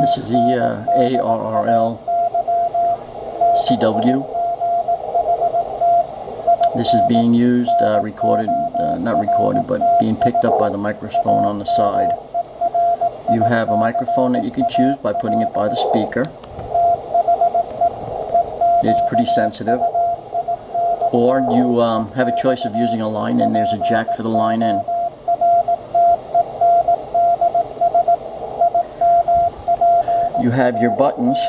This is the ARRL CW. This is being used, not recorded, but being picked up by the microphone on the side. You have a microphone that you can choose by putting it by the speaker. It's pretty sensitive. Or you have a choice of using a line in. There's a jack for the line in. You have your buttons.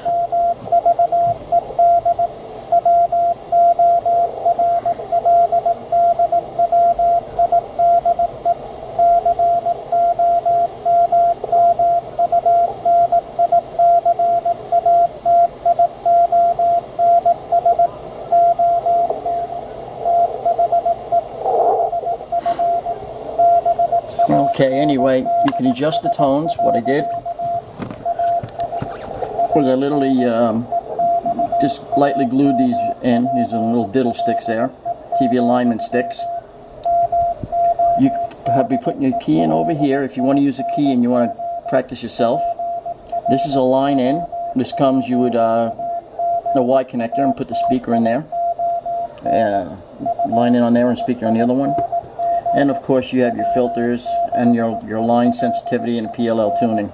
Okay, anyway, you can adjust the tones. What I did was I literally just lightly glued these in. These are little diddle sticks there, TV alignment sticks. You have be putting your key in over here if you want to use a key and you want to practice yourself. This is a line in. This comes, you would the Y connector and put the speaker in there. Line in on there and speaker on the other one. And of course you have your filters and your line sensitivity and PLL tuning.